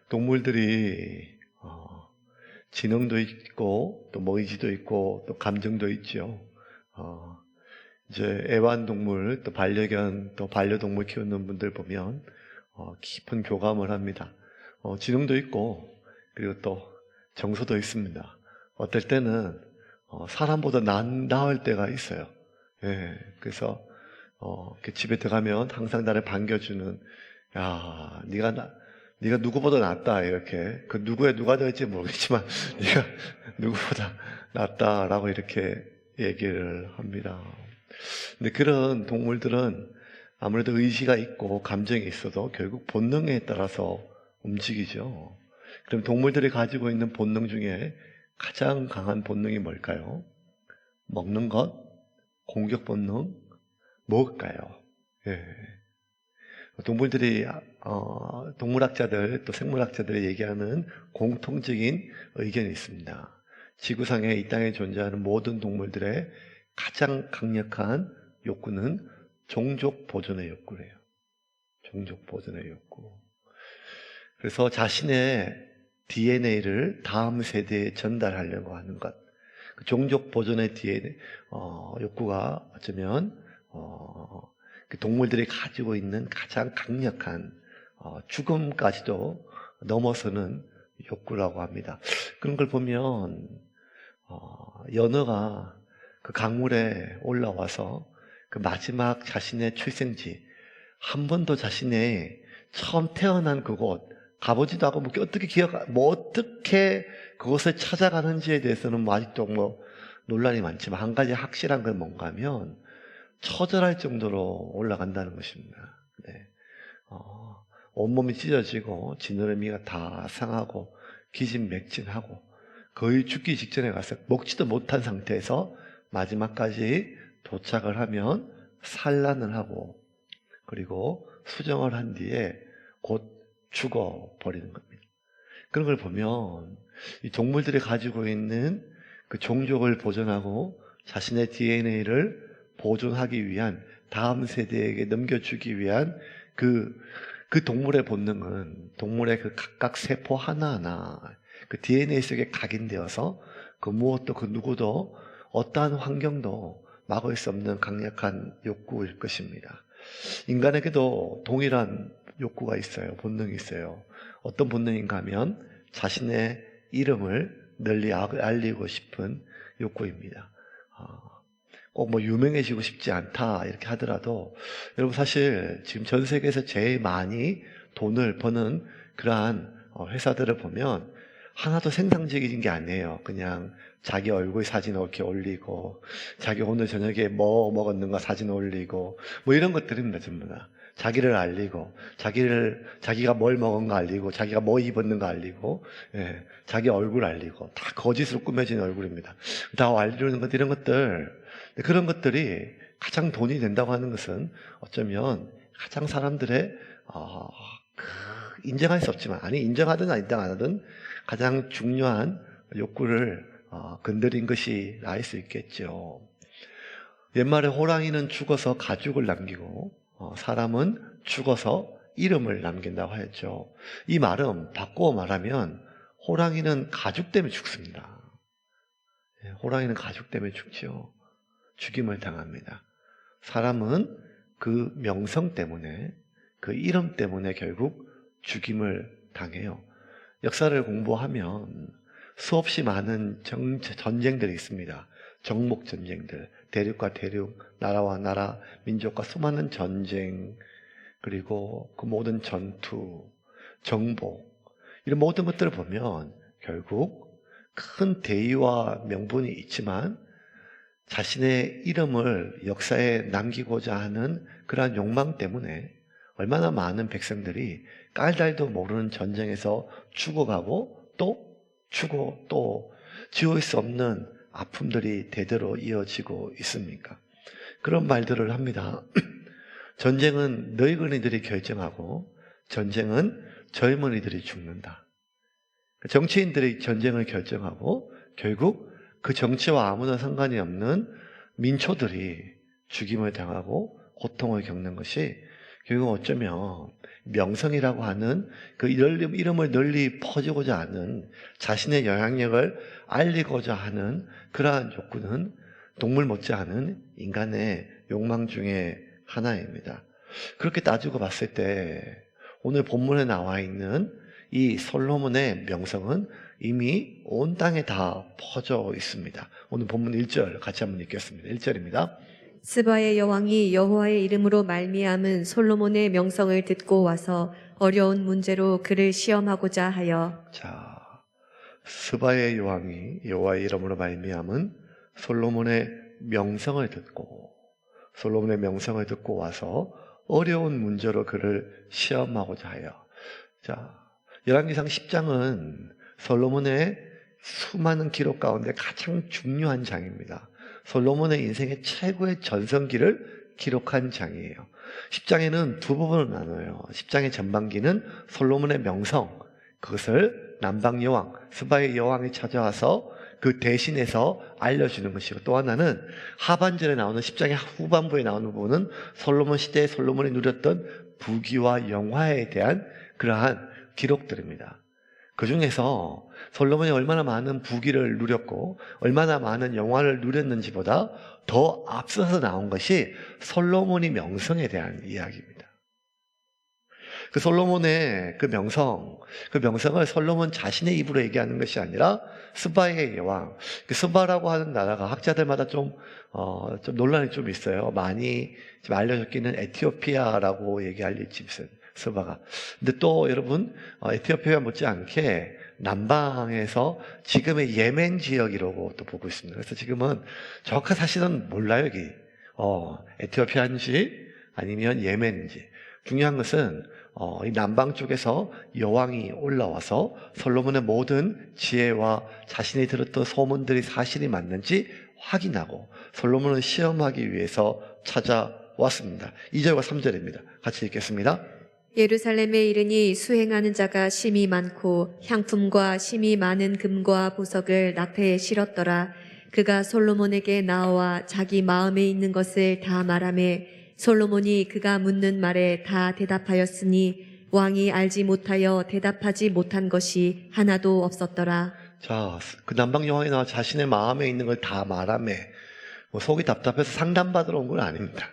동물들이 지능도 있고 또 의지도 있고 또 감정도 있죠. 이제 애완동물 또 반려견 또 반려동물 키우는 분들 보면 깊은 교감을 합니다. 지능도 있고 그리고 또 정서도 있습니다. 어떨 때는 사람보다 나을 때가 있어요. 예, 그래서 이렇게 집에 들어가면 항상 나를 반겨주는, 야, 네가 누구보다 낫다, 이렇게. 그 누구의 누가 될지 모르겠지만 네가 누구보다 낫다라고 이렇게 얘기를 합니다. 근데 그런 동물들은 아무래도 의지가 있고 감정이 있어도 결국 본능에 따라서 움직이죠. 그럼 동물들이 가지고 있는 본능 중에 가장 강한 본능이 뭘까요? 먹는 것, 공격 본능, 뭘까요? 예. 동물들이 동물학자들 또 생물학자들이 얘기하는 공통적인 의견이 있습니다. 지구상에 이 땅에 존재하는 모든 동물들의 가장 강력한 욕구는 종족 보존의 욕구래요. 종족 보존의 욕구. 그래서 자신의 DNA를 다음 세대에 전달하려고 하는 것. 그 종족 보존의 DNA 욕구가 어쩌면 그 동물들이 가지고 있는 가장 강력한 죽음까지도 넘어서는 욕구라고 합니다. 그런 걸 보면 연어가 그 강물에 올라와서 그 마지막 자신의 출생지, 한 번도 자신의 처음 태어난 그곳 가보지도 않고 어떻게 그것을 찾아가는지에 대해서는 아직도 논란이 많지만 한 가지 확실한 건 뭔가 하면 처절할 정도로 올라간다는 것입니다. 네. 온몸이 찢어지고 지느러미가 다 상하고 기진맥진하고 거의 죽기 직전에 가서 먹지도 못한 상태에서 마지막까지 도착을 하면 산란을 하고 그리고 수정을 한 뒤에 곧 죽어버리는 겁니다. 그런 걸 보면 이 동물들이 가지고 있는 그 종족을 보존하고 자신의 DNA를 보존하기 위한 다음 세대에게 넘겨주기 위한 그 동물의 본능은 동물의 그 각각 세포 하나하나 그 DNA 속에 각인되어서 그 무엇도 그 누구도 어떠한 환경도 막을 수 없는 강력한 욕구일 것입니다. 인간에게도 동일한 욕구가 있어요. 본능이 있어요. 어떤 본능인가 하면 자신의 이름을 널리 알리고 싶은 욕구입니다. 꼭 유명해지고 싶지 않다 이렇게 하더라도 여러분 사실 지금 전 세계에서 제일 많이 돈을 버는 그러한 회사들을 보면 하나도 생산적인 게 아니에요. 그냥 자기 얼굴 사진 이렇게 올리고 자기 오늘 저녁에 뭐 먹었는가 사진 올리고 이런 것들입니다. 전부 다 자기를 알리고 자기가 뭘 먹은가 알리고 자기가 뭐 입었는가 알리고 자기 얼굴 알리고 다 거짓으로 꾸며진 얼굴입니다. 다 알리는 것 이런 것들 그런 것들이 가장 돈이 된다고 하는 것은 어쩌면 가장 사람들의 인정할 수 없지만 인정하든 안 인정하든 가장 중요한 욕구를 건드린 것이 나일 수 있겠죠. 옛말에 호랑이는 죽어서 가죽을 남기고 사람은 죽어서 이름을 남긴다고 하였죠. 이 말은 바꾸어 말하면 호랑이는 가죽 때문에 죽습니다. 호랑이는 가죽 때문에 죽죠. 죽임을 당합니다. 사람은 그 명성 때문에 그 이름 때문에 결국 죽임을 당해요. 역사를 공부하면 수없이 많은 전쟁들이 있습니다. 정복전쟁들, 대륙과 대륙, 나라와 나라, 민족과 수많은 전쟁, 그리고 그 모든 전투, 정복 이런 모든 것들을 보면 결국 큰 대의와 명분이 있지만 자신의 이름을 역사에 남기고자 하는 그러한 욕망 때문에 얼마나 많은 백성들이 깔달도 모르는 전쟁에서 죽어가고 또 지울 수 없는 아픔들이 대대로 이어지고 있습니까? 그런 말들을 합니다. 전쟁은 늙은이들이 결정하고 전쟁은 젊은이들이 죽는다. 정치인들이 전쟁을 결정하고 결국 그 정치와 아무나 상관이 없는 민초들이 죽임을 당하고 고통을 겪는 것이 결국 어쩌면 명성이라고 하는 그 이름을 널리 퍼주고자 하는 자신의 영향력을 알리고자 하는 그러한 욕구는 동물 못지않은 인간의 욕망 중에 하나입니다. 그렇게 따지고 봤을 때 오늘 본문에 나와 있는 이 솔로몬의 명성은 이미 온 땅에 다 퍼져 있습니다. 오늘 본문 1절 같이 한번 읽겠습니다. 1절입니다. 스바의 여왕이 여호와의 이름으로 말미암은 솔로몬의 명성을 듣고 와서 어려운 문제로 그를 시험하고자 하여. 자, 스바의 여왕이 여호와의 이름으로 말미암은 솔로몬의 명성을 듣고 와서 어려운 문제로 그를 시험하고자 하여. 자, 열왕기상 10장은 솔로몬의 수많은 기록 가운데 가장 중요한 장입니다. 솔로몬의 인생의 최고의 전성기를 기록한 장이에요. 10장에는 두 부분으로 나눠요. 10장의 전반기는 솔로몬의 명성, 그것을 남방 여왕, 스바의 여왕이 찾아와서 그 대신해서 알려주는 것이고, 또 하나는 하반절에 나오는 10장의 후반부에 나오는 부분은 솔로몬 시대에 솔로몬이 누렸던 부귀와 영화에 대한 그러한 기록들입니다. 그 중에서 솔로몬이 얼마나 많은 부귀를 누렸고 얼마나 많은 영화를 누렸는지보다 더 앞서서 나온 것이 솔로몬이 명성에 대한 이야기입니다. 그 솔로몬의 그 명성을 솔로몬 자신의 입으로 얘기하는 것이 아니라 스바의 여왕, 그 스바라고 하는 나라가 학자들마다 좀 논란이 좀 있어요. 많이 좀 알려졌기는 에티오피아라고 얘기할지 있어요. 스바가. 근데 또 여러분, 에티오피아 못지않게 남방에서 지금의 예멘 지역이라고 또 보고 있습니다. 그래서 지금은 정확한 사실은 몰라요, 여기. 에티오피아인지 아니면 예멘인지. 중요한 것은 이 남방 쪽에서 여왕이 올라와서 솔로몬의 모든 지혜와 자신이 들었던 소문들이 사실이 맞는지 확인하고 솔로몬을 시험하기 위해서 찾아왔습니다. 2절과 3절입니다. 같이 읽겠습니다. 예루살렘에 이르니 수행하는 자가 심히 많고 향품과 심히 많은 금과 보석을 나페에 실었더라. 그가 솔로몬에게 나와 자기 마음에 있는 것을 다 말하매 솔로몬이 그가 묻는 말에 다 대답하였으니 왕이 알지 못하여 대답하지 못한 것이 하나도 없었더라. 자, 그 남방 여왕이 나와 자신의 마음에 있는 걸 다 말하며 속이 답답해서 상담받으러 온 건 아닙니다.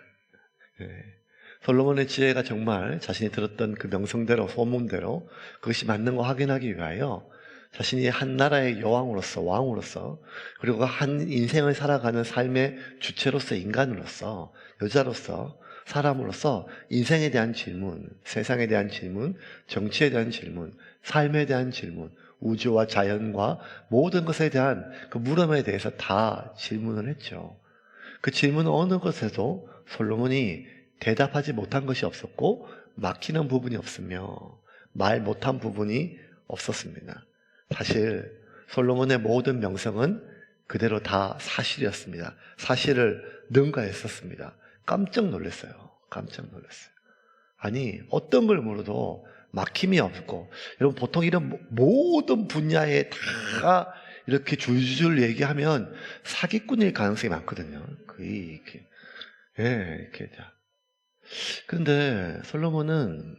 솔로몬의 지혜가 정말 자신이 들었던 그 명성대로 소문대로 그것이 맞는 거 확인하기 위하여 자신이 한 나라의 여왕으로서 왕으로서 그리고 한 인생을 살아가는 삶의 주체로서 인간으로서 여자로서 사람으로서 인생에 대한 질문, 세상에 대한 질문, 정치에 대한 질문, 삶에 대한 질문, 우주와 자연과 모든 것에 대한 그 물음에 대해서 다 질문을 했죠. 그 질문 어느 것에도 솔로몬이 대답하지 못한 것이 없었고 막히는 부분이 없으며 말 못한 부분이 없었습니다. 사실 솔로몬의 모든 명성은 그대로 다 사실이었습니다. 사실을 능가했었습니다. 깜짝 놀랐어요. 아니 어떤 걸 물어도 막힘이 없고, 여러분 보통 이런 모든 분야에 다 이렇게 줄줄 얘기하면 사기꾼일 가능성이 많거든요. 거의 이렇게. 그런데 솔로몬은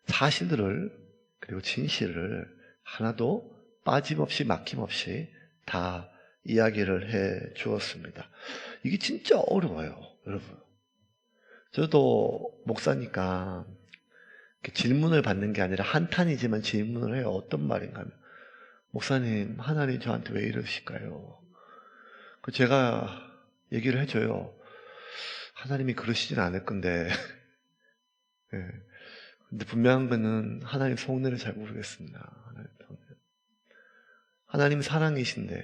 사실들을 그리고 진실을 하나도 빠짐없이 막힘없이 다 이야기를 해 주었습니다. 이게 진짜 어려워요, 여러분. 저도 목사니까 질문을 받는 게 아니라 한탄이지만 질문을 해요. 어떤 말인가 하면, 목사님, 하나님 저한테 왜 이러실까요? 제가 얘기를 해줘요. 하나님이 그러시진 않을 건데 근데 분명한 거는 하나님 속내를 잘 모르겠습니다. 하나님 사랑이신데,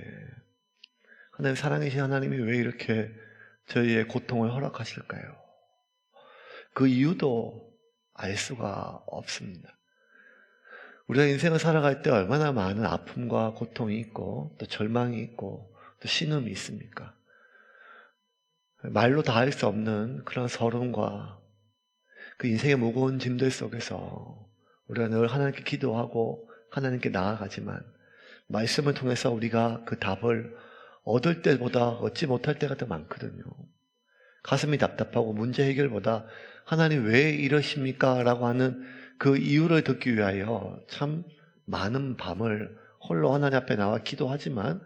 하나님 사랑이신 하나님이 왜 이렇게 저희의 고통을 허락하실까요? 그 이유도 알 수가 없습니다. 우리가 인생을 살아갈 때 얼마나 많은 아픔과 고통이 있고 또 절망이 있고 또 신음이 있습니까? 말로 다 할 수 없는 그런 서름과 그 인생의 무거운 짐들 속에서 우리가 늘 하나님께 기도하고 하나님께 나아가지만 말씀을 통해서 우리가 그 답을 얻을 때보다 얻지 못할 때가 더 많거든요. 가슴이 답답하고 문제 해결보다 하나님 왜 이러십니까? 라고 하는 그 이유를 듣기 위하여 참 많은 밤을 홀로 하나님 앞에 나와 기도하지만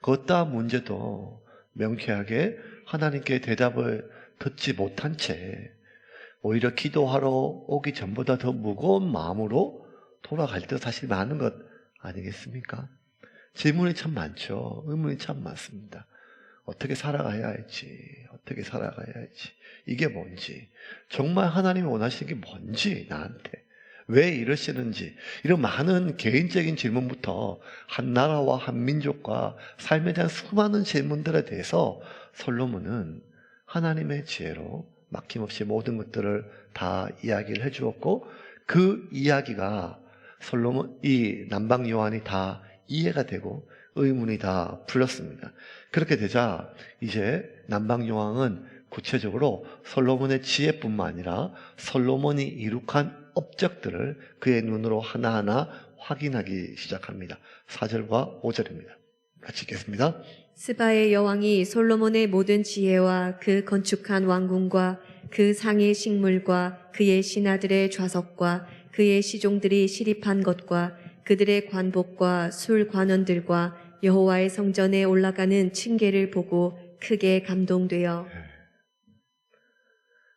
그 어떠한 문제도 명쾌하게 하나님께 대답을 듣지 못한 채 오히려 기도하러 오기 전보다 더 무거운 마음으로 돌아갈 때 사실 많은 것 아니겠습니까? 질문이 참 많죠. 의문이 참 많습니다. 어떻게 살아가야 할지, 어떻게 살아가야 할지, 이게 뭔지, 정말 하나님이 원하시는 게 뭔지, 나한테 왜 이러시는지, 이런 많은 개인적인 질문부터 한 나라와 한 민족과 삶에 대한 수많은 질문들에 대해서 솔로몬은 하나님의 지혜로 막힘없이 모든 것들을 다 이야기를 해주었고, 그 이야기가 이 남방 요한이 다 이해가 되고 의문이 다 풀렸습니다. 그렇게 되자 이제 남방 요한은 구체적으로 솔로몬의 지혜뿐만 아니라 솔로몬이 이룩한 업적들을 그의 눈으로 하나하나 확인하기 시작합니다. 4절과 5절입니다. 같이 읽겠습니다. 스바의 여왕이 솔로몬의 모든 지혜와 그 건축한 왕궁과 그 상의 식물과 그의 신하들의 좌석과 그의 시종들이 시립한 것과 그들의 관복과 술 관원들과 여호와의 성전에 올라가는 층계를 보고 크게 감동되어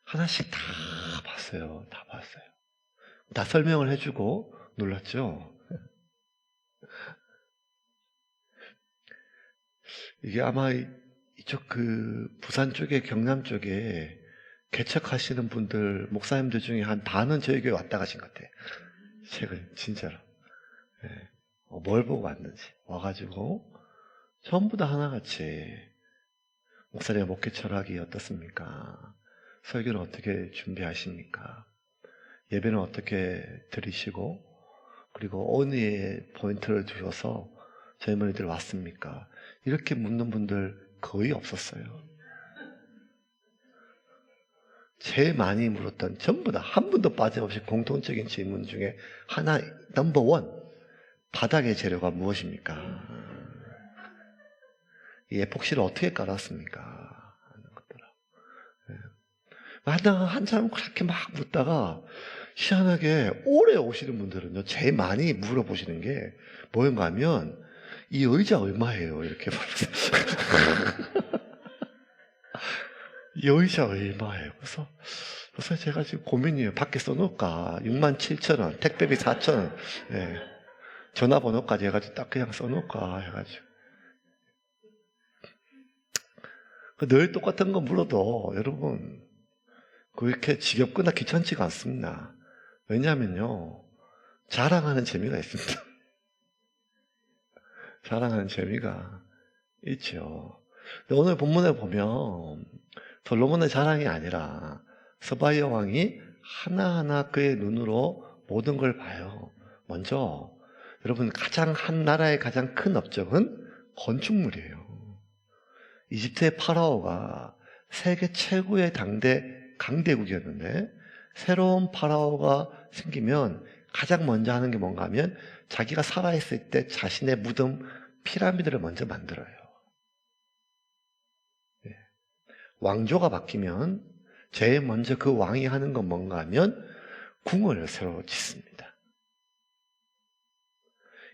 하나씩 다 봤어요. 다 봤어요. 다 설명을 해주고 놀랐죠. 이게 아마 이쪽 부산 쪽에 경남 쪽에 개척하시는 분들 목사님들 중에 한 반은 저희 교회 왔다 가신 것 같아요. 최근 진짜로. 뭘 보고 왔는지 와가지고 전부 다 하나같이 목사님의 목회 철학이 어떻습니까? 설교는 어떻게 준비하십니까? 예배는 어떻게 드리시고 그리고 어느 포인트를 두셔서 젊은이들 왔습니까? 이렇게 묻는 분들 거의 없었어요. 제일 많이 물었던 전부 다 한 분도 빠짐없이 공통적인 질문 중에 하나 넘버 원, 바닥의 재료가 무엇입니까? 이 에폭시를 어떻게 깔았습니까? 하는 것들. 한참 그렇게 막 묻다가 희한하게 오래 오시는 분들은요, 제일 많이 물어보시는 게 뭔가 하면 이 의자 얼마예요? 이렇게 물어보세요. 이 의자 얼마예요? 그래서 제가 지금 고민이에요. 밖에 써놓을까? 67,000원, 택배비 4,000원, 전화번호까지 해가지고 딱 그냥 써놓을까? 해가지고. 늘 똑같은 거 물어도 여러분, 그렇게 지겹거나 귀찮지가 않습니다. 왜냐하면요, 자랑하는 재미가 있습니다. 자랑하는 재미가 있죠. 근데 오늘 본문에 보면 솔로몬의 자랑이 아니라 스바야 왕이 하나하나 그의 눈으로 모든 걸 봐요. 먼저 여러분 한 나라의 가장 큰 업적은 건축물이에요. 이집트의 파라오가 세계 최고의 강대국이었는데 새로운 파라오가 생기면 가장 먼저 하는 게 뭔가 하면 자기가 살아있을 때 자신의 무덤 피라미드를 먼저 만들어요. 왕조가 바뀌면 제일 먼저 그 왕이 하는 건 뭔가 하면 궁을 새로 짓습니다.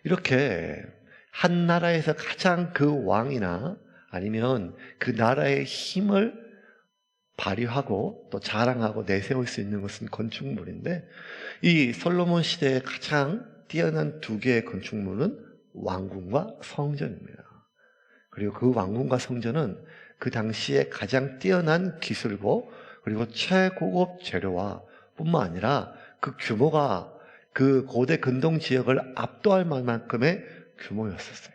이렇게 한 나라에서 가장 그 왕이나 아니면 그 나라의 힘을 발휘하고 또 자랑하고 내세울 수 있는 것은 건축물인데 이 솔로몬 시대의 가장 뛰어난 두 개의 건축물은 왕궁과 성전입니다. 그리고 그 왕궁과 성전은 그 당시에 가장 뛰어난 기술고 그리고 최고급 재료와 뿐만 아니라 그 규모가 그 고대 근동 지역을 압도할 만큼의 규모였었어요.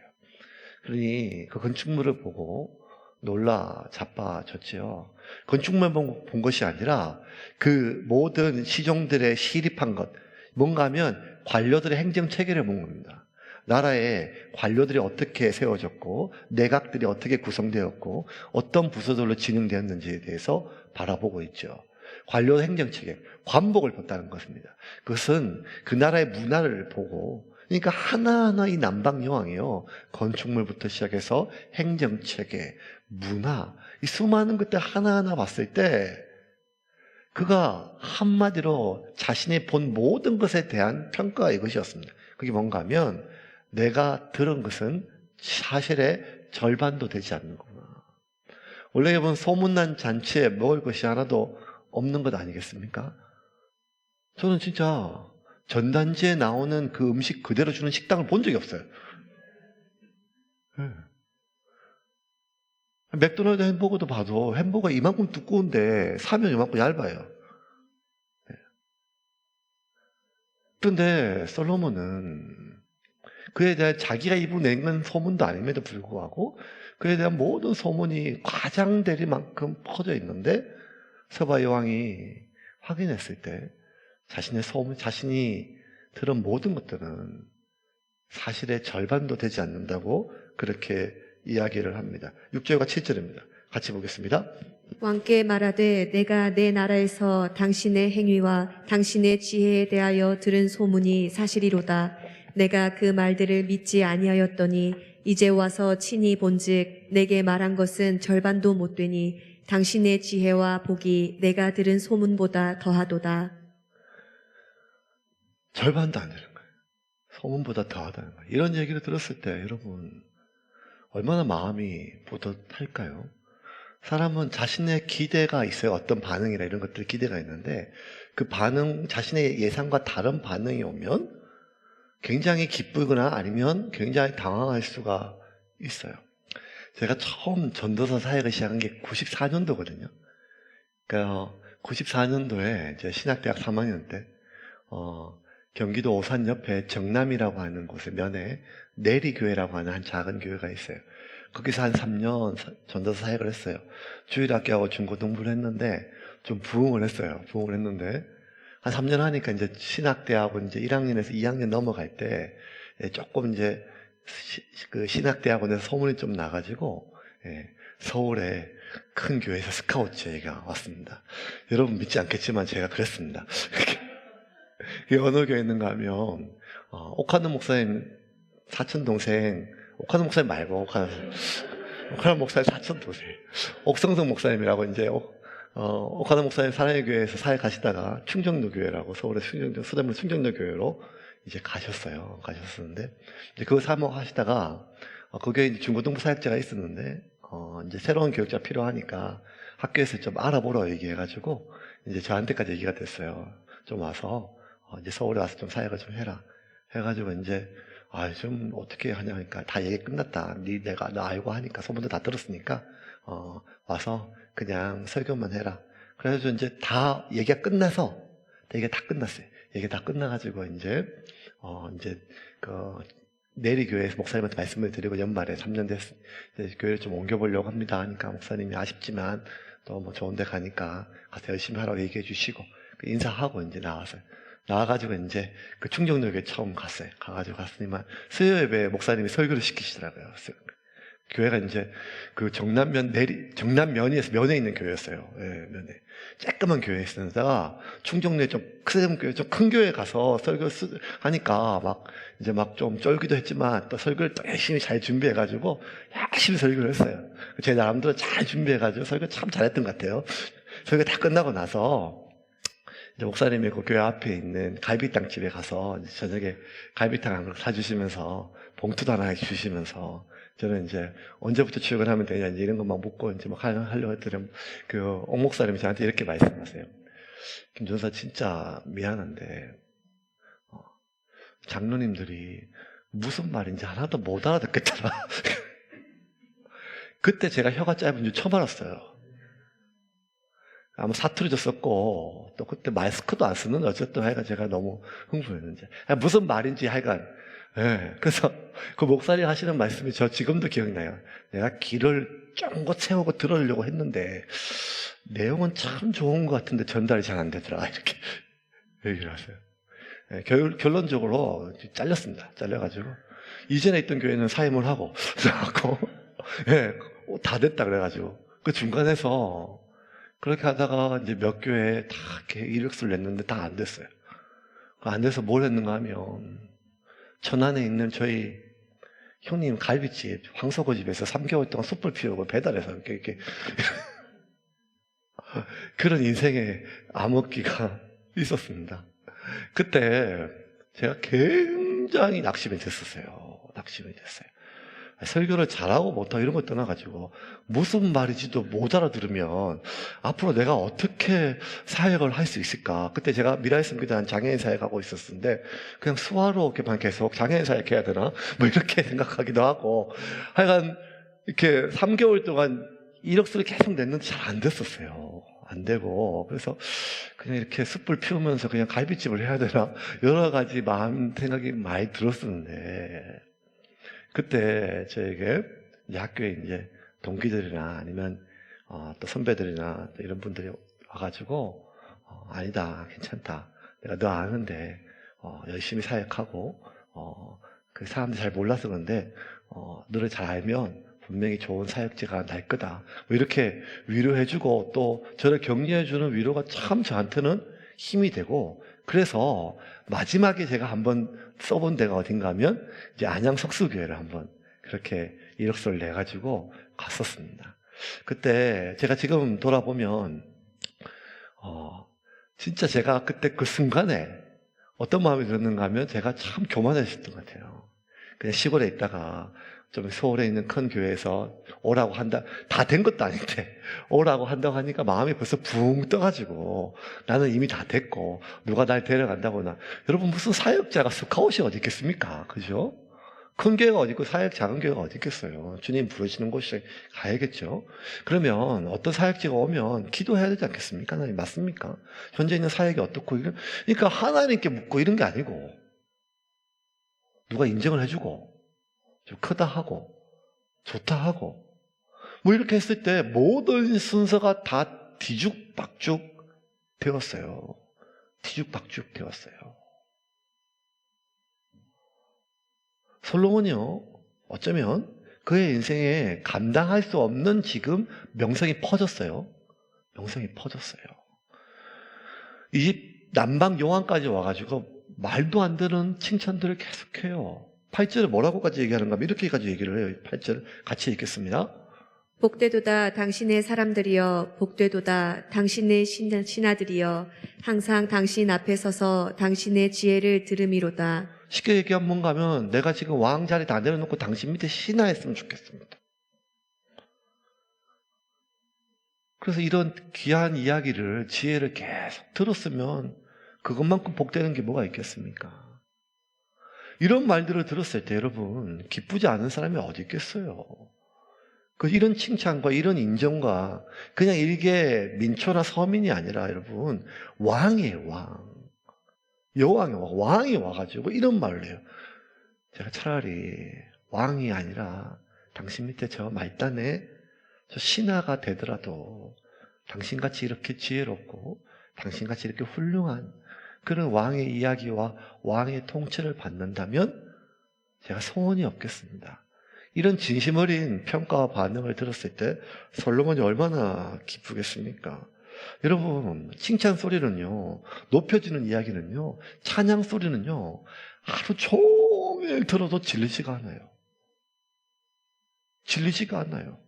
그러니 그 건축물을 보고 놀라 자빠졌지요. 건축물만 본 것이 아니라 그 모든 시종들의 시립한 것, 뭔가 하면 관료들의 행정 체계를 본 겁니다. 나라의 관료들이 어떻게 세워졌고 내각들이 어떻게 구성되었고 어떤 부서들로 진행되었는지에 대해서 바라보고 있죠. 관료 행정체계, 관복을 봤다는 것입니다. 그것은 그 나라의 문화를 보고 그러니까 하나하나 이 남방여왕이요, 건축물부터 시작해서 행정체계, 문화, 이 수많은 것들 하나하나 봤을 때 그가 한마디로 자신이 본 모든 것에 대한 평가가 이것이었습니다. 그게 뭔가 하면 내가 들은 것은 사실의 절반도 되지 않는구나. 원래 보면 소문난 잔치에 먹을 것이 하나도 없는 것 아니겠습니까? 저는 진짜 전단지에 나오는 그 음식 그대로 주는 식당을 본 적이 없어요. 네. 맥도날드 햄버거도 봐도 햄버거 이만큼 두꺼운데 사면 이만큼 얇아요. 네. 그런데 솔로몬은 그에 대한 자기가 입어낸 소문도 아님에도 불구하고 그에 대한 모든 소문이 과장될 만큼 퍼져 있는데 서바 여왕이 확인했을 때 자신의 소문, 자신이 들은 모든 것들은 사실의 절반도 되지 않는다고 그렇게 이야기를 합니다. 6절과 7절입니다. 같이 보겠습니다. 왕께 말하되 내가 내 나라에서 당신의 행위와 당신의 지혜에 대하여 들은 소문이 사실이로다. 내가 그 말들을 믿지 아니하였더니 이제 와서 친히 본즉 내게 말한 것은 절반도 못 되니 당신의 지혜와 복이 내가 들은 소문보다 더하도다. 절반도 안 되는 거예요. 소문보다 더하다는 거예요. 이런 얘기를 들었을 때 여러분 얼마나 마음이 뿌듯할까요? 사람은 자신의 기대가 있어요. 어떤 반응이나 이런 것들 기대가 있는데 그 반응, 자신의 예상과 다른 반응이 오면 굉장히 기쁘거나 아니면 굉장히 당황할 수가 있어요. 제가 처음 전도사 사역을 시작한 게 94년도거든요. 그러니까 94년도에 이제 신학대학 3학년 때 경기도 오산 옆에 정남이라고 하는 곳에 면에 내리교회라고 하는 한 작은 교회가 있어요. 거기서 한 3년 전도사 사역을 했어요. 주일학교하고 중고등부를 했는데 좀 부흥을 했어요. 부흥을 했는데 한 3년 하니까 이제 신학대학원 이제 1학년에서 2학년 넘어갈 때 조금 이제 그 신학대학원에서 소문이 좀 나가지고 서울에 큰 교회에서 스카우트 제의가 왔습니다. 여러분 믿지 않겠지만 제가 그랬습니다. 이게 어느 교회 있는가 하면 옥하는 목사님 사촌 동생, 옥하는 목사님 말고 옥하는 목사님 사촌 동생 옥성성 목사님이라고 이제 옥하는 목사님 사랑의 교회에서 사역하시다가 충정로 교회라고 서울의 수돗물 충정로 교회로 이제 가셨었는데 이제 그거 사모하시다가 거기에 중고등부 사역자가 있었는데 이제 새로운 교육자 필요하니까 학교에서 좀 알아보러 얘기해가지고 이제 저한테까지 얘기가 됐어요. 좀 와서 이제 서울에 와서 좀 사역을 좀 해라 해가지고 이제 좀 어떻게 하냐니까 다 얘기 끝났다. 내가 너 알고 하니까 소문도 다 들었으니까 와서 그냥 설교만 해라. 그래서 이제 다 얘기가 끝나서 얘기가 다 끝났어요. 얘기가 다 끝나가지고 이제 그 내리교회에서 목사님한테 말씀을 드리고 연말에 3년 됐 교회를 좀 옮겨보려고 합니다 하니까 목사님이 아쉽지만 또 뭐 좋은 데 가니까 가서 열심히 하라고 얘기해 주시고 인사하고 이제 나와가지고 이제 그 충정역에 처음 갔어요. 가가지고 갔으니만 수요 예배에 목사님이 설교를 시키시더라고요. 교회가 이제 그 정남면에서 면에 있는 교회였어요. 예, 면에. 쬐끄만 교회였다가 충정로에 좀 큰 교회 가서 설교 하니까 막 좀 쫄기도 했지만 또 설교를 또 열심히 잘 준비해가지고 열심히 설교를 했어요. 제 나름대로 잘 준비해가지고 설교 참 잘했던 것 같아요. 설교 다 끝나고 나서 이제 목사님이 그 교회 앞에 있는 갈비탕 집에 가서 저녁에 갈비탕 한 그릇 사주시면서 봉투도 하나 주시면서 저는 이제 언제부터 출근하면 되냐 이런 거 막 묻고 이제 막 하려고 했더니 그 옥 목사님이 저한테 이렇게 말씀하세요. 김 전사 진짜 미안한데 장로님들이 무슨 말인지 하나도 못 알아듣겠더라. 그때 제가 혀가 짧은 줄 처음 알았어요. 아마 사투리도 썼고 또 그때 마스크도 안 쓰는 어쨌든 하여간 제가 너무 흥분했는지 무슨 말인지 하여간 그래서 그 목사님 하시는 말씀이 저 지금도 기억나요. 내가 길을 쫑긋 세우고 들으려고 했는데 내용은 참 좋은 것 같은데 전달이 잘 안 되더라 이렇게 얘기를 하세요. 결론적으로 잘렸습니다. 잘려가지고 이전에 있던 교회는 사임을 하고 다 됐다 그래가지고 그 중간에서 그렇게 하다가 이제 몇 교회에 다 이렇게 이력서를 냈는데 다 안 됐어요. 안 돼서 뭘 했는가 하면 천안에 있는 저희 형님 갈비집, 황소고집에서 3개월 동안 숯불 피우고 배달해서 이렇게 그런 인생의 암흑기가 있었습니다. 그때 제가 굉장히 낙심이 됐었어요. 낙심이 됐어요. 설교를 잘하고 못하고 이런 거 떠나가지고 무슨 말인지도 못 알아들으면 앞으로 내가 어떻게 사역을 할 수 있을까. 그때 제가 미라의 섬기단 장애인 사역하고 있었는데 그냥 수화롭게만 계속 장애인 사역해야 되나 뭐 이렇게 생각하기도 하고, 하여간 이렇게 3개월 동안 이력서를 계속 냈는데 잘 안 됐었어요. 안 되고, 그래서 그냥 이렇게 숯불 피우면서 그냥 갈비집을 해야 되나 여러 가지 마음 생각이 많이 들었었는데, 그때 저에게 이제 학교에 이제 동기들이나 아니면 또 선배들이나 또 이런 분들이 와가지고 아니다, 괜찮다, 내가 너 아는데 열심히 사역하고 그 사람들이 잘 몰라서 그런데 너를 잘 알면 분명히 좋은 사역지가 날 거다, 뭐 이렇게 위로해주고 또 저를 격려해주는 위로가 참 저한테는 힘이 되고, 그래서 마지막에 제가 한번 써본 데가 어딘가 하면 이제 안양 석수교회를 한번 그렇게 이력서를 내가지고 갔었습니다. 그때 제가 지금 돌아보면 진짜 제가 그때 그 순간에 어떤 마음이 들었는가 하면 제가 참 교만해졌던 것 같아요. 그냥 시골에 있다가 좀 서울에 있는 큰 교회에서 오라고 한다, 다 된 것도 아닌데 오라고 한다고 하니까 마음이 벌써 붕 떠가지고 나는 이미 다 됐고 누가 날 데려간다거나. 여러분, 무슨 사역자가 스카웃이 어디 있겠습니까? 그죠? 큰 교회가 어디 있고 사역 작은 교회가 어디 있겠어요? 주님 부르시는 곳에 가야겠죠. 그러면 어떤 사역지가 오면 기도해야 되지 않겠습니까? 하나님, 맞습니까? 현재 있는 사역이 어떻고, 그러니까 하나님께 묻고 이런 게 아니고 누가 인정을 해주고 좀 크다 하고 좋다 하고 뭐 이렇게 했을 때 모든 순서가 다 뒤죽박죽 되었어요. 뒤죽박죽 되었어요. 솔로몬이요, 어쩌면 그의 인생에 감당할 수 없는 지금 명성이 퍼졌어요. 명성이 퍼졌어요. 이 집 남방 요한까지 와가지고 말도 안 되는 칭찬들을 계속해요. 8절에 뭐라고까지 얘기하는가 하면 이렇게까지 얘기를 해요. 8절 같이 읽겠습니다. 복되도다 당신의 사람들이여, 복되도다 당신의 신하들이여, 항상 당신 앞에 서서 당신의 지혜를 들음이로다. 쉽게 얘기하면 뭔가 하면 내가 지금 왕 자리 다 내려놓고 당신 밑에 신하였으면 좋겠습니다. 그래서 이런 귀한 이야기를, 지혜를 계속 들었으면 그것만큼 복되는 게 뭐가 있겠습니까? 이런 말들을 들었을 때 여러분, 기쁘지 않은 사람이 어디 있겠어요? 이런 칭찬과 이런 인정과 그냥 일개 민초나 서민이 아니라 여러분, 왕이에요, 왕. 여왕이 왕이 와가지고 이런 말을 해요. 제가 차라리 왕이 아니라 당신 밑에 저 말단에 저 신하가 되더라도 당신같이 이렇게 지혜롭고 당신같이 이렇게 훌륭한 그런 왕의 이야기와 왕의 통치를 받는다면 제가 소원이 없겠습니다. 이런 진심 어린 평가와 반응을 들었을 때 솔로몬이 얼마나 기쁘겠습니까? 여러분, 칭찬 소리는요, 높여지는 이야기는요, 찬양 소리는요, 하루 종일 들어도 질리지가 않아요. 질리지가 않아요.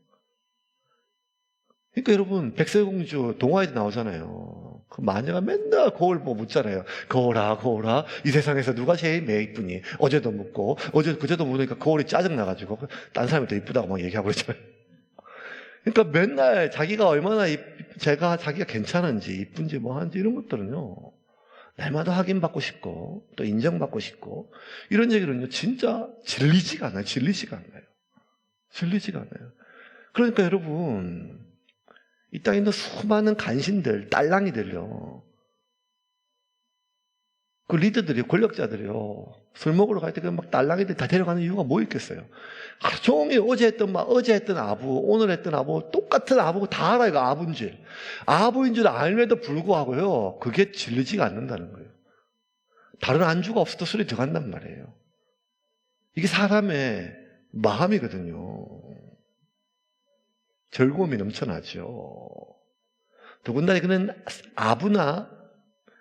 그러니까 여러분, 백설공주 동화에도 나오잖아요. 그 마녀가 맨날 거울 보고 묻잖아요. 거울아, 거울아, 이 세상에서 누가 제일 매이쁘니? 어제도 묻고, 그제도 묻으니까 거울이 짜증나가지고, 딴 사람이 더 이쁘다고 막 얘기하고 그러잖아요. 그러니까 맨날 자기가 얼마나 자기가 괜찮은지, 이쁜지, 뭐 하는지 이런 것들은요, 날마다 확인받고 싶고, 또 인정받고 싶고, 이런 얘기는요, 진짜 질리지가 않아요. 질리지가 않아요. 질리지가 않아요. 그러니까 여러분, 이 땅에 있는 수많은 간신들, 딸랑이들요, 그 리더들이, 권력자들이요, 술 먹으러 갈 때 막 딸랑이들 다 데려가는 이유가 뭐 있겠어요? 하루 종일 어제 했던 아부, 오늘 했던 아부, 똑같은 아부고 다 알아요. 이거 아부인 줄 알면도 불구하고요, 그게 질리지가 않는다는 거예요. 다른 안주가 없어도 술이 들어간단 말이에요. 이게 사람의 마음이거든요. 즐거움이 넘쳐나죠. 더군다나 이거는 아부나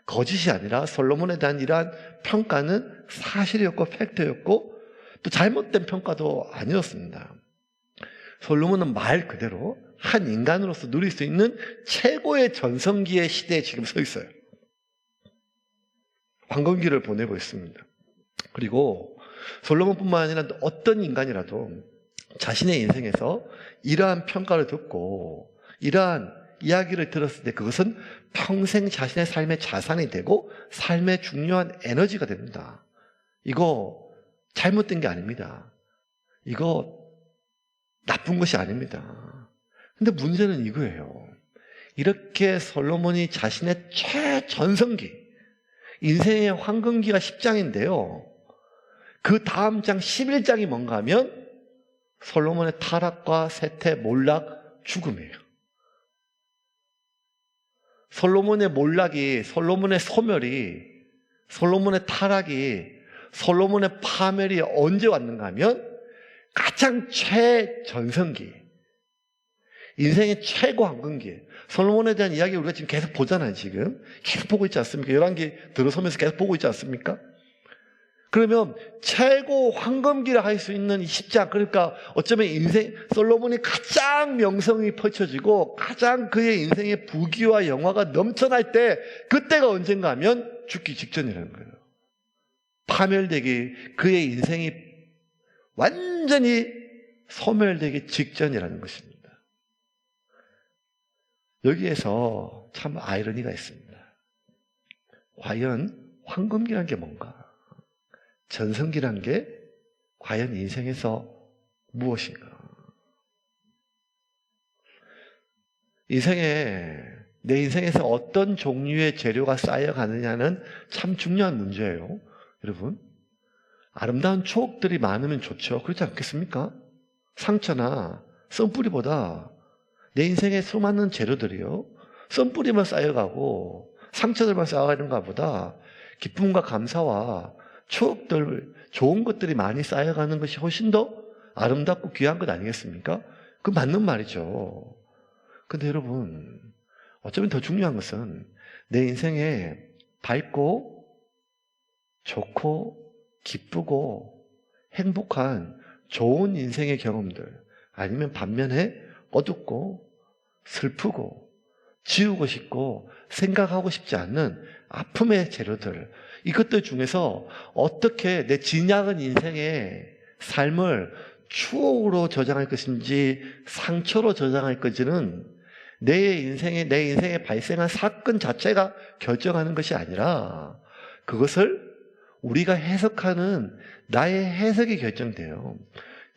거짓이 아니라 솔로몬에 대한 이러한 평가는 사실이었고 팩트였고 또 잘못된 평가도 아니었습니다. 솔로몬은 말 그대로 한 인간으로서 누릴 수 있는 최고의 전성기의 시대에 지금 서 있어요. 황금기를 보내고 있습니다. 그리고 솔로몬뿐만 아니라 어떤 인간이라도 자신의 인생에서 이러한 평가를 듣고 이러한 이야기를 들었을 때 그것은 평생 자신의 삶의 자산이 되고 삶의 중요한 에너지가 됩니다. 이거 잘못된 게 아닙니다. 이거 나쁜 것이 아닙니다. 근데 문제는 이거예요. 이렇게 솔로몬이 자신의 최전성기, 인생의 황금기가 10장인데요. 그 다음 장 11장이 뭔가 하면 솔로몬의 타락과 쇠퇴, 몰락, 죽음이에요. 솔로몬의 몰락이, 솔로몬의 소멸이, 솔로몬의 타락이, 솔로몬의 파멸이 언제 왔는가 하면 가장 최전성기, 인생의 최고 황금기. 솔로몬에 대한 이야기 우리가 지금 계속 보잖아요. 지금 계속 보고 있지 않습니까? 11기 들어서면서 계속 보고 있지 않습니까? 그러면 최고 황금기를 할 수 있는 이 10장, 그러니까 어쩌면 솔로몬이 가장 명성이 펼쳐지고 가장 그의 인생의 부귀와 영화가 넘쳐날 때, 그때가 언젠가 하면 죽기 직전이라는 거예요. 파멸되기, 그의 인생이 완전히 소멸되기 직전이라는 것입니다. 여기에서 참 아이러니가 있습니다. 과연 황금기란 게 뭔가? 전성기란 게 과연 인생에서 무엇인가? 내 인생에서 어떤 종류의 재료가 쌓여가느냐는 참 중요한 문제예요. 여러분, 아름다운 추억들이 많으면 좋죠. 그렇지 않겠습니까? 상처나 썬뿌리보다 내 인생에 수많은 재료들이요, 썬뿌리만 쌓여가고 상처들만 쌓여가는가 보다 기쁨과 감사와 추억들, 좋은 것들이 많이 쌓여가는 것이 훨씬 더 아름답고 귀한 것 아니겠습니까? 그 맞는 말이죠. 근데 여러분, 어쩌면 더 중요한 것은 내 인생에 밝고 좋고 기쁘고 행복한 좋은 인생의 경험들, 아니면 반면에 어둡고 슬프고 지우고 싶고 생각하고 싶지 않는 아픔의 재료들, 이것들 중에서 어떻게 내 진약은 인생의 삶을 추억으로 저장할 것인지 상처로 저장할 것인지는 내 인생에 발생한 사건 자체가 결정하는 것이 아니라 그것을 우리가 해석하는 나의 해석이 결정돼요.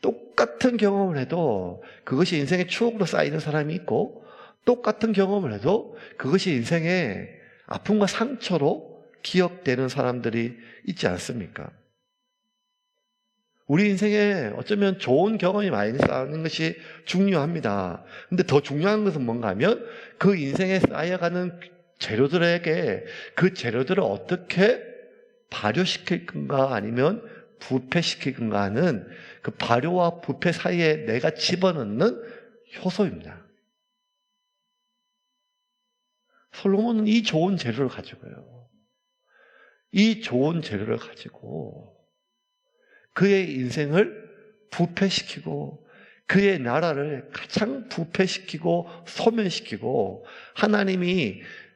똑같은 경험을 해도 그것이 인생의 추억으로 쌓이는 사람이 있고, 똑같은 경험을 해도 그것이 인생의 아픔과 상처로 기억되는 사람들이 있지 않습니까? 우리 인생에 어쩌면 좋은 경험이 많이 쌓이는 것이 중요합니다. 근데 더 중요한 것은 뭔가 하면 그 인생에 쌓여가는 재료들에게 그 재료들을 어떻게 발효시킬 건가 아니면 부패시킬 건가 하는 그 발효와 부패 사이에 내가 집어넣는 효소입니다. 솔로몬은 이 좋은 재료를 가지고요, 이 좋은 재료를 가지고 그의 인생을 부패시키고 그의 나라를 가장 부패시키고 소멸시키고,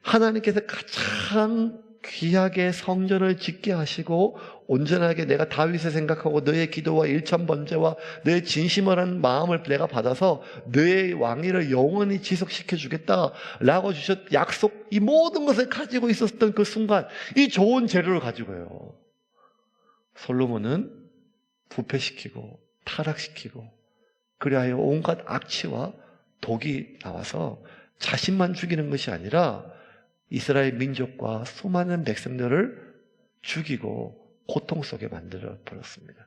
하나님께서 가장 귀하게 성전을 짓게 하시고 온전하게 내가 다윗을 생각하고 너의 기도와 일천번제와 너의 진심을 한 마음을 내가 받아서 너의 왕위를 영원히 지속시켜 주겠다라고 주셨 약속, 이 모든 것을 가지고 있었던 그 순간, 이 좋은 재료를 가지고요, 솔로몬은 부패시키고 타락시키고 그리하여 온갖 악취와 독이 나와서 자신만 죽이는 것이 아니라 이스라엘 민족과 수많은 백성들을 죽이고 고통 속에 만들어 버렸습니다.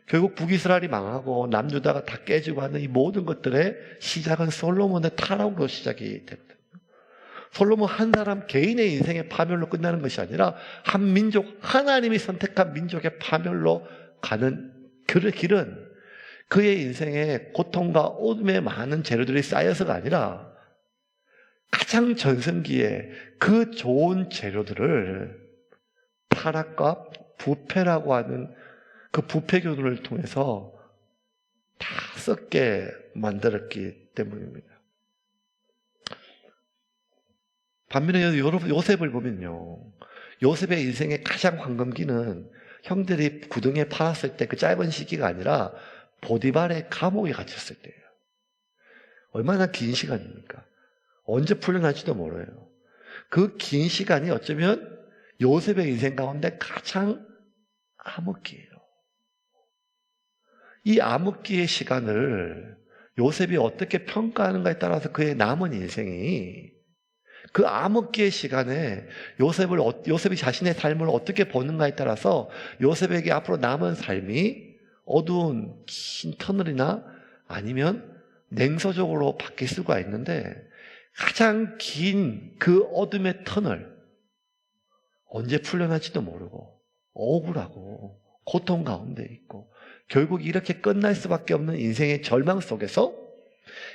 결국 북이스라엘이 망하고 남유다가 다 깨지고 하는 이 모든 것들의 시작은 솔로몬의 타락으로 시작이 됩니다. 솔로몬 한 사람 개인의 인생의 파멸로 끝나는 것이 아니라 한 민족, 하나님이 선택한 민족의 파멸로 가는 그 길은 그의 인생에 고통과 어둠의 많은 재료들이 쌓여서가 아니라 가장 전성기에 그 좋은 재료들을 타락과 부패라고 하는 그 부패교도를 통해서 다 썩게 만들었기 때문입니다. 반면에 여러분 요셉을 보면요, 요셉의 인생의 가장 황금기는 형들이 구덩이에 팔았을 때 그 짧은 시기가 아니라 보디발의 감옥에 갇혔을 때예요. 얼마나 긴 시간입니까? 언제 풀려날지도 몰라요. 그 긴 시간이 어쩌면 요셉의 인생 가운데 가장 암흑기예요. 이 암흑기의 시간을 요셉이 어떻게 평가하는가에 따라서 그의 남은 인생이, 그 암흑기의 시간에 요셉이 자신의 삶을 어떻게 보는가에 따라서 요셉에게 앞으로 남은 삶이 어두운 긴 터널이나 아니면 냉소적으로 바뀔 수가 있는데, 가장 긴 그 어둠의 터널, 언제 풀려날지도 모르고 억울하고 고통 가운데 있고 결국 이렇게 끝날 수밖에 없는 인생의 절망 속에서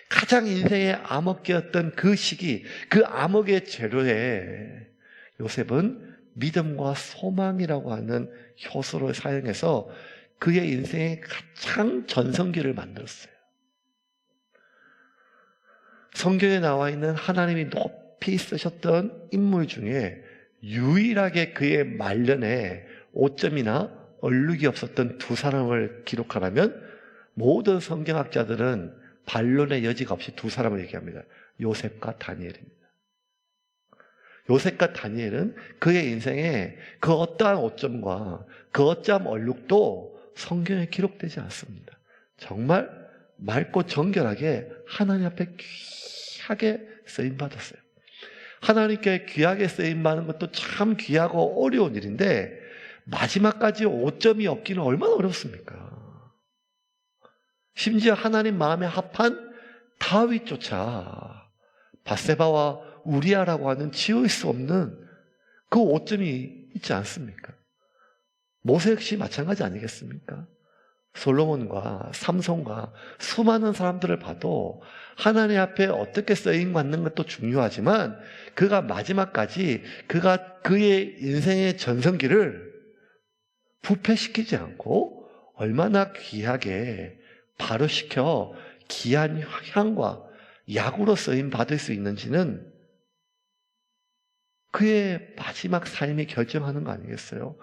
가장 인생의 암흑기였던 그 시기, 그 암흑의 재료에 요셉은 믿음과 소망이라고 하는 효소를 사용해서 그의 인생의 가장 전성기를 만들었어요. 성경에 나와 있는 하나님이 높이 쓰셨던 인물 중에 유일하게 그의 말년에 오점이나 얼룩이 없었던 두 사람을 기록하라면 모든 성경학자들은 반론의 여지가 없이 두 사람을 얘기합니다. 요셉과 다니엘입니다. 요셉과 다니엘은 그의 인생에 그 어떠한 오점과 그 어떠한 얼룩도 성경에 기록되지 않습니다. 정말 맑고 정결하게 하나님 앞에 귀하게 쓰임받았어요. 하나님께 귀하게 쓰임받는 것도 참 귀하고 어려운 일인데 마지막까지 오점이 없기는 얼마나 어렵습니까? 심지어 하나님 마음에 합한 다윗조차 밧세바와 우리아라고 하는 지울 수 없는 그 오점이 있지 않습니까? 모세 역시 마찬가지 아니겠습니까? 솔로몬과 삼손과 수많은 사람들을 봐도 하나님 앞에 어떻게 쓰임받는 것도 중요하지만 그가 마지막까지 그가 그의 인생의 전성기를 부패시키지 않고 얼마나 귀하게 발효시켜 귀한 향과 약으로 쓰임받을 수 있는지는 그의 마지막 삶이 결정하는 거 아니겠어요?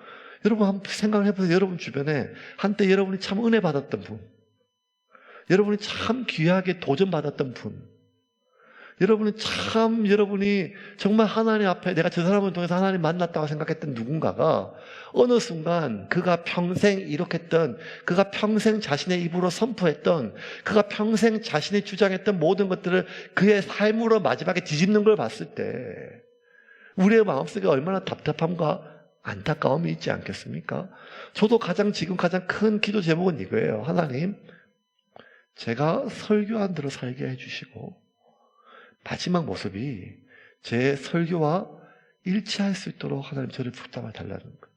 여러분 한번 생각을 해보세요. 여러분 주변에 한때 여러분이 참 은혜 받았던 분, 여러분이 참 귀하게 도전받았던 분, 여러분이 정말 하나님 앞에 내가 저 사람을 통해서 하나님 만났다고 생각했던 누군가가 어느 순간 그가 평생 이룩했던, 그가 평생 자신의 입으로 선포했던, 그가 평생 자신이 주장했던 모든 것들을 그의 삶으로 마지막에 뒤집는 걸 봤을 때 우리의 마음속에 얼마나 답답함과 안타까움이 있지 않겠습니까? 저도 지금 가장 큰 기도 제목은 이거예요. 하나님, 제가 설교한 대로 살게 해주시고 마지막 모습이 제 설교와 일치할 수 있도록 하나님 저를 부탁을 달라는 거예요.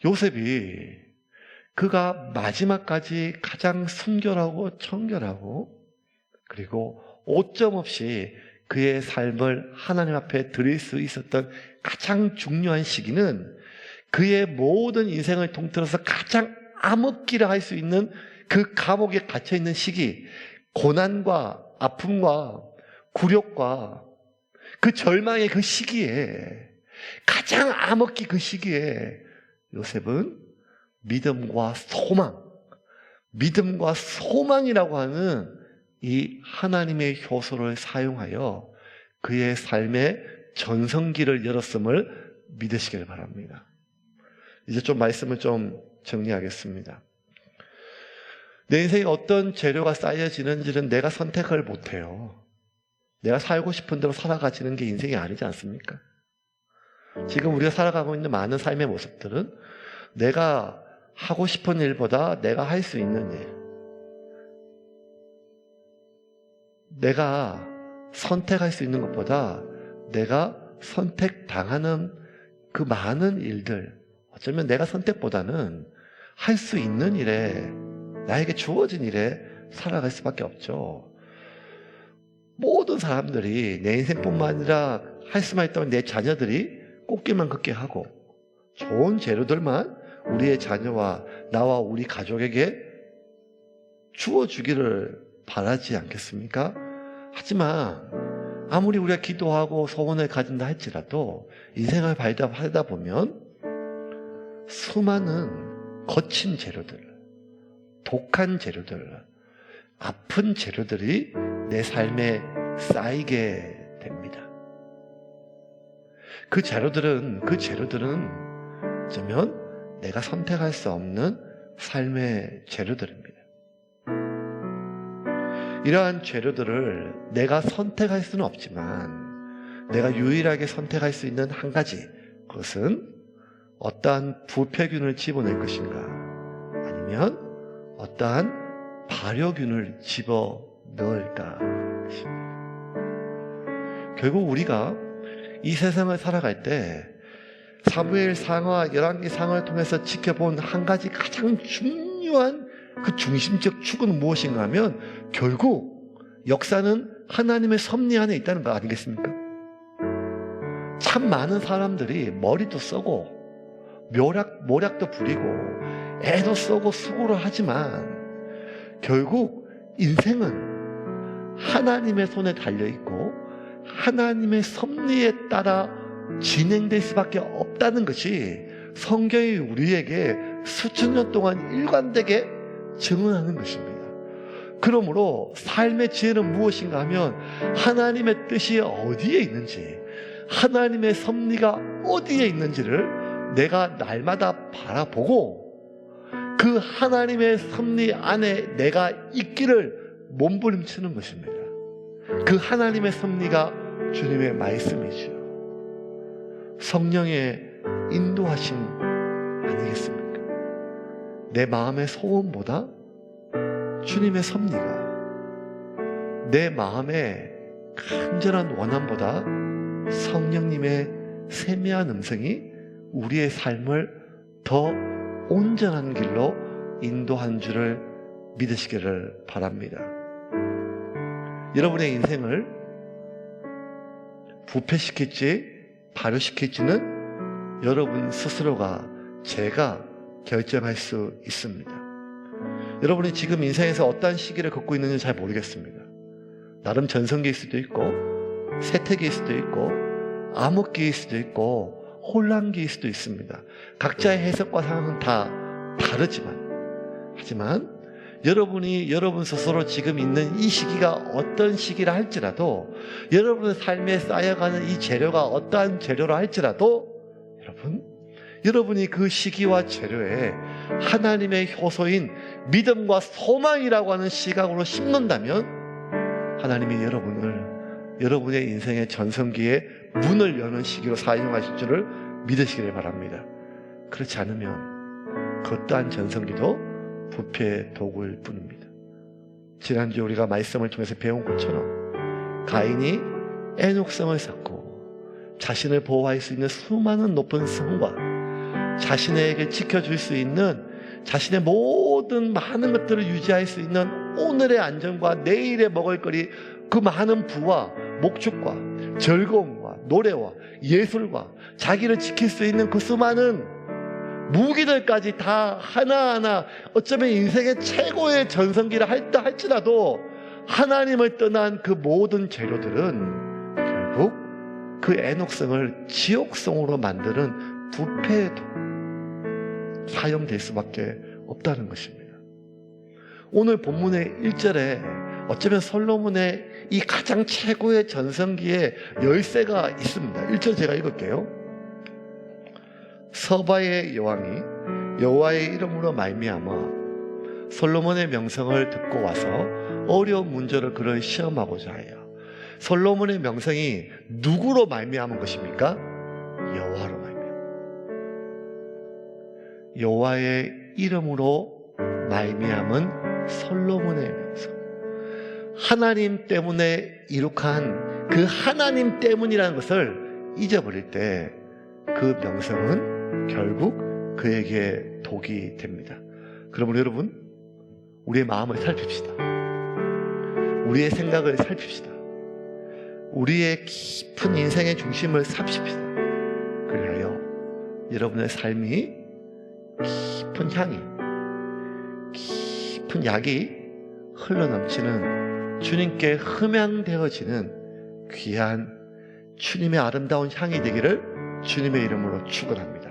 요셉이 그가 마지막까지 가장 순결하고 청결하고 그리고 오점 없이 그의 삶을 하나님 앞에 드릴 수 있었던 가장 중요한 시기는 그의 모든 인생을 통틀어서 가장 암흑기라 할 수 있는 그 감옥에 갇혀있는 시기, 고난과 아픔과 굴욕과 그 절망의 그 시기에, 가장 암흑기 그 시기에 요셉은 믿음과 소망이라고 하는 이 하나님의 효소를 사용하여 그의 삶의 전성기를 열었음을 믿으시길 바랍니다. 이제 좀 말씀을 좀 정리하겠습니다. 내 인생에 어떤 재료가 쌓여지는지는 내가 선택을 못해요. 내가 살고 싶은 대로 살아가지는 게 인생이 아니지 않습니까? 지금 우리가 살아가고 있는 많은 삶의 모습들은 내가 하고 싶은 일보다 내가 할 수 있는 일, 내가 선택할 수 있는 것보다 내가 선택당하는 그 많은 일들, 어쩌면 내가 선택보다는 할 수 있는 일에, 나에게 주어진 일에 살아갈 수밖에 없죠. 모든 사람들이 내 인생뿐만 아니라 할 수만 있다면 내 자녀들이 꽃길만 걷게 하고 좋은 재료들만 우리의 자녀와 나와 우리 가족에게 주어주기를 바라지 않겠습니까? 하지만 아무리 우리가 기도하고 소원을 가진다 할지라도 인생을 하다 보면 수많은 거친 재료들, 독한 재료들, 아픈 재료들이 내 삶에 쌓이게 됩니다. 그 재료들은 어쩌면 내가 선택할 수 없는 삶의 재료들입니다. 이러한 재료들을 내가 선택할 수는 없지만 내가 유일하게 선택할 수 있는 한 가지, 그것은 어떠한 부패균을 집어낼 것인가, 아니면 어떠한 발효균을 집어넣을까. 결국 우리가 이 세상을 살아갈 때 사무엘상과 열왕기상을 통해서 지켜본 한 가지 가장 중요한 그 중심적 축은 무엇인가 하면 결국 역사는 하나님의 섭리 안에 있다는 거 아니겠습니까? 참 많은 사람들이 머리도 써고 모략도 부리고 애도 써고 수고를 하지만 결국 인생은 하나님의 손에 달려있고 하나님의 섭리에 따라 진행될 수밖에 없다는 것이 성경이 우리에게 수천 년 동안 일관되게 증언하는 것입니다. 그러므로 삶의 지혜는 무엇인가 하면 하나님의 뜻이 어디에 있는지, 하나님의 섭리가 어디에 있는지를 내가 날마다 바라보고 그 하나님의 섭리 안에 내가 있기를 몸부림치는 것입니다. 그 하나님의 섭리가 주님의 말씀이죠. 성령의 인도하심 아니겠습니까? 내 마음의 소원보다 주님의 섭리가, 내 마음의 간절한 원함보다 성령님의 세미한 음성이 우리의 삶을 더 온전한 길로 인도한 줄을 믿으시기를 바랍니다. 여러분의 인생을 부패시킬지 발효시킬지는 여러분 스스로가, 제가 결정할 수 있습니다. 여러분이 지금 인생에서 어떤 시기를 겪고 있는지 잘 모르겠습니다. 나름 전성기일 수도 있고 세태기일 수도 있고 암흑기일 수도 있고 혼란기일 수도 있습니다. 각자의 해석과 상황은 다 하지만 여러분이 여러분 스스로 지금 있는 이 시기가 어떤 시기라 할지라도, 여러분의 삶에 쌓여가는 이 재료가 어떠한 재료라 할지라도, 여러분이 그 시기와 재료에 하나님의 효소인 믿음과 소망이라고 하는 시각으로 심는다면 하나님이 여러분의 인생의 전성기에 문을 여는 시기로 사용하실 줄을 믿으시기를 바랍니다. 그렇지 않으면 그 어떠한 전성기도 부패의 도구일 뿐입니다. 지난주 우리가 말씀을 통해서 배운 것처럼 가인이 애녹성을 쌓고 자신을 보호할 수 있는 수많은 높은 성과, 자신에게 지켜줄 수 있는 자신의 모든 많은 것들을 유지할 수 있는 오늘의 안전과 내일의 먹을거리, 그 많은 부와 목축과 즐거움과 노래와 예술과 자기를 지킬 수 있는 그 수많은 무기들까지 다 하나하나 어쩌면 인생의 최고의 전성기를 할지라도 하나님을 떠난 그 모든 재료들은 결국 그 애녹성을 지옥성으로 만드는 부패에도 사용될 수밖에 없다는 것입니다. 오늘 본문의 1절에 어쩌면 솔로몬의 이 가장 최고의 전성기의 열쇠가 있습니다. 1절 제가 읽을게요. 서바의 여왕이 여호와의 이름으로 말미암아 솔로몬의 명성을 듣고 와서 어려운 문제를 그를 시험하고자 하여. 솔로몬의 명성이 누구로 말미암은 것입니까? 여호와로 말미암아. 여호와의 이름으로 말미암은 솔로몬의 명성. 하나님 때문에 이룩한 그 하나님 때문이라는 것을 잊어버릴 때 그 명성은 결국 그에게 독이 됩니다. 그러므로 여러분, 우리의 마음을 살핍시다. 우리의 생각을 살핍시다. 우리의 깊은 인생의 중심을 삼십시다. 그리하여 여러분의 삶이 깊은 향이, 깊은 약이 흘러넘치는 주님께 흠양되어지는 귀한 주님의 아름다운 향이 되기를 주님의 이름으로 축원합니다.